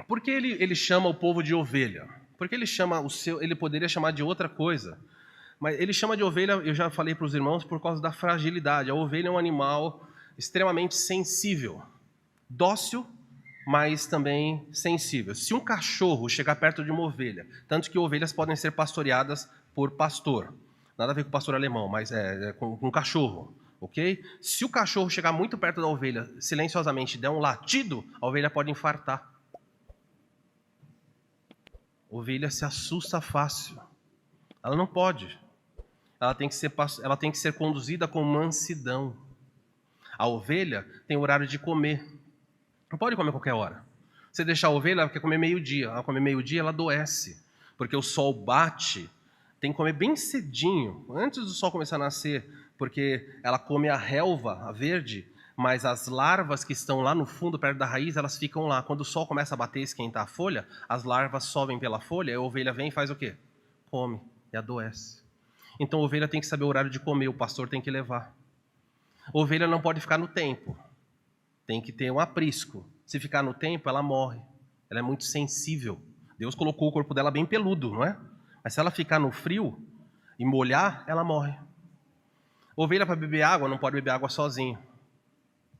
Por que ele chama o povo de ovelha? Porque ele chama ele poderia chamar de outra coisa. Mas ele chama de ovelha, eu já falei para os irmãos, por causa da fragilidade. A ovelha é um animal extremamente sensível, dócil, mas também sensível. Se um cachorro chegar perto de uma ovelha, tanto que ovelhas podem ser pastoreadas por pastor, nada a ver com pastor alemão, mas com um cachorro, ok? Se o cachorro chegar muito perto da ovelha, silenciosamente der um latido, a ovelha pode infartar. A ovelha se assusta fácil. Ela não pode. Ela tem que ser conduzida com mansidão. A ovelha tem horário de comer. Não pode comer qualquer hora. Você deixar a ovelha, ela quer comer meio-dia. Ela come meio-dia, ela adoece. Porque o sol bate, tem que comer bem cedinho, antes do sol começar a nascer, porque ela come a relva, a verde, mas as larvas que estão lá no fundo, perto da raiz, elas ficam lá. Quando o sol começa a bater e esquentar a folha, as larvas sobem pela folha, a ovelha vem e faz o quê? Come e adoece. Então a ovelha tem que saber o horário de comer, o pastor tem que levar. A ovelha não pode ficar no tempo, tem que ter um aprisco. Se ficar no tempo, ela morre. Ela é muito sensível. Deus colocou o corpo dela bem peludo, não é? Mas se ela ficar no frio e molhar, ela morre. A ovelha para beber água não pode beber água sozinha.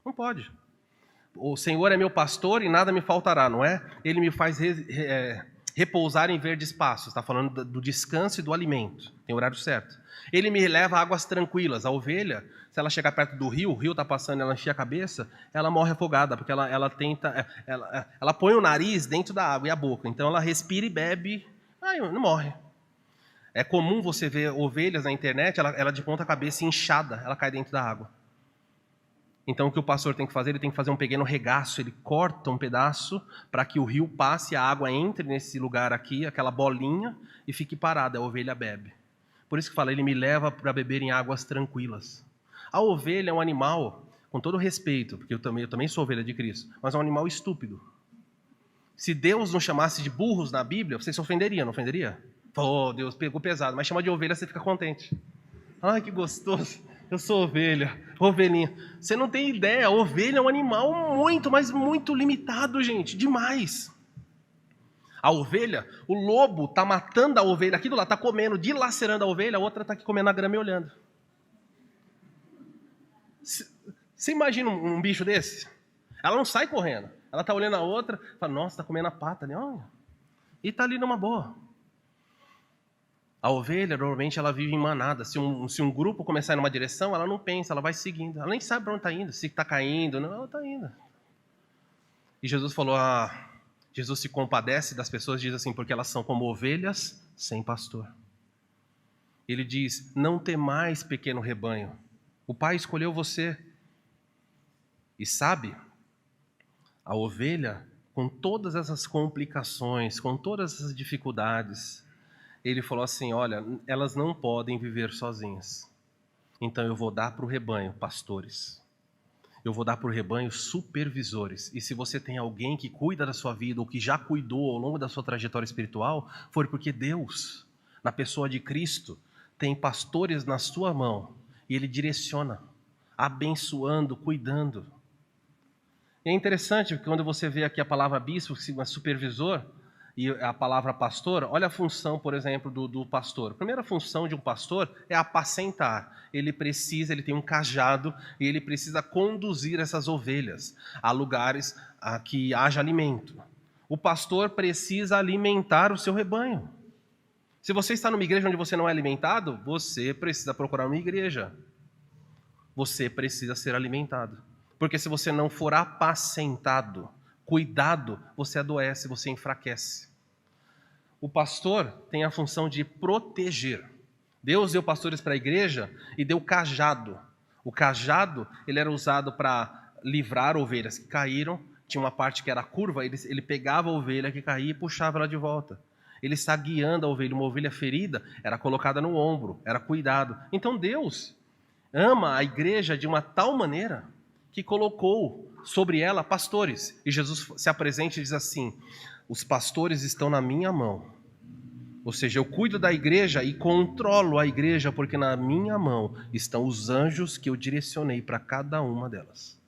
Não pode. O Senhor é meu pastor e nada me faltará, não é? Ele me faz repousar em verdes pastos. Está falando do descanso e do alimento. Tem horário certo. Ele me leva a águas tranquilas. A ovelha, se ela chegar perto do rio, o rio está passando, ela enche a cabeça, ela morre afogada, porque ela põe o nariz dentro da água e a boca. Então ela respira e bebe, aí não morre. É comum você ver ovelhas na internet, ela de ponta cabeça inchada, ela cai dentro da água. Então o que o pastor tem que fazer? Ele tem que fazer um pequeno regaço, ele corta um pedaço para que o rio passe, a água entre nesse lugar aqui, aquela bolinha, e fique parada, a ovelha bebe. Por isso que fala, ele me leva para beber em águas tranquilas. A ovelha é um animal, com todo respeito, porque eu também sou ovelha de Cristo, mas é um animal estúpido. Se Deus não chamasse de burros na Bíblia, você se ofenderia, não ofenderia? Oh, Deus, pegou pesado, mas chama de ovelha, você fica contente. Ai, que gostoso. Eu sou ovelha, ovelhinha. Você não tem ideia, a ovelha é um animal muito, mas muito limitado, gente, demais. A ovelha, o lobo está matando a ovelha aqui do lado, está comendo, dilacerando a ovelha, a outra está aqui comendo a grama e olhando. Você imagina um bicho desse? Ela não sai correndo, ela está olhando a outra, fala, nossa, está comendo a pata ali, olha. E está ali numa boa. A ovelha, normalmente, ela vive em manada. Se um grupo começar em uma direção, ela não pensa, ela vai seguindo. Ela nem sabe para onde está indo, se está caindo, não, ela está indo. E Jesus falou, Jesus se compadece das pessoas, diz assim, porque elas são como ovelhas sem pastor. Ele diz, não temais, pequeno rebanho. O Pai escolheu você. E sabe, a ovelha, com todas essas complicações, com todas essas dificuldades, ele falou assim, olha, elas não podem viver sozinhas. Então eu vou dar para o rebanho pastores. Eu vou dar para o rebanho supervisores. E se você tem alguém que cuida da sua vida, ou que já cuidou ao longo da sua trajetória espiritual, foi porque Deus, na pessoa de Cristo, tem pastores na sua mão. E Ele direciona, abençoando, cuidando. E é interessante, porque quando você vê aqui a palavra bispo, supervisor, e a palavra pastor, olha a função, por exemplo, do pastor. A primeira função de um pastor é apacentar. Ele tem um cajado e ele precisa conduzir essas ovelhas a lugares que haja alimento. O pastor precisa alimentar o seu rebanho. Se você está numa igreja onde você não é alimentado, você precisa procurar uma igreja. Você precisa ser alimentado. Porque se você não for apacentado, cuidado, você adoece, você enfraquece. O pastor tem a função de proteger. Deus deu pastores para a igreja e deu cajado. O cajado, ele era usado para livrar ovelhas que caíram. Tinha uma parte que era curva, ele pegava a ovelha que caía e puxava ela de volta. Ele está guiando a ovelha. Uma ovelha ferida era colocada no ombro, era cuidado. Então Deus ama a igreja de uma tal maneira que colocou sobre ela pastores. E Jesus se apresenta e diz assim, os pastores estão na minha mão. Ou seja, eu cuido da igreja e controlo a igreja, porque na minha mão estão os anjos que eu direcionei para cada uma delas.